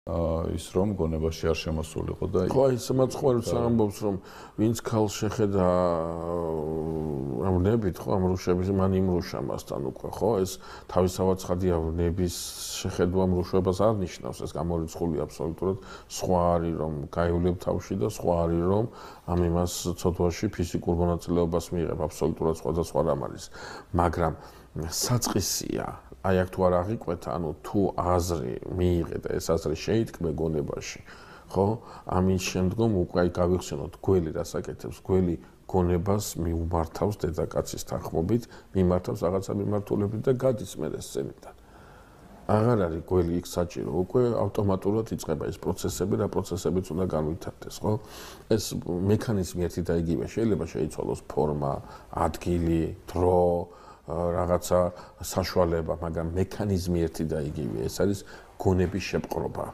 ის რომ გონებაში არ შემოსულიყო და ხო, ის მაცხوارიც ამბობს რომ ვინც ქალს შეხედა ავნებით, ხო, ამ რუშების მან იმრუშა მასთან უკვე, ხო, ეს თავისთავად ცხადია ვნების შეხედვა მრუშობას არ ნიშნავს, ეს გამორიცხული აბსოლუტურად სხვა არის რომ გაივლებ თავში და სხვა არის რომ ამ იმას ცოდვაში ფიზიკურ მონაწილეობას მიიღებ, აბსოლუტურად სხვა რამ არის, მაგრამ საწყისია აი აქ თუ არ აღიკვეთ, ანუ თუ აზრი მიიღე და ეს აზრი შეიტკბე გონებაში, ხო? ამის შემდგომ უკვე აი გავიხსენოთ გველი რასაკეთებს, გველი გონებას მიუმართავს დედაკაცის თანხმობით, მიმართავს რაღაცა მიმართულებით და გადის მერე სცენიდან. აღარ არის გველი იქ საჭირო, უკვე ავტომატურად იწყება ეს პროცესები, რა პროცესებიც უნდა განვითარდეს, ხო? ეს მექანიზმი ერთი და იგივე, შეიძლება შეიცვალოს ფორმა, ადგილი, დრო, რაღაცა საშუალება, მაგრამ მექანიზმი ერთი და იგივე, ეს არის გონების შეპყრობა.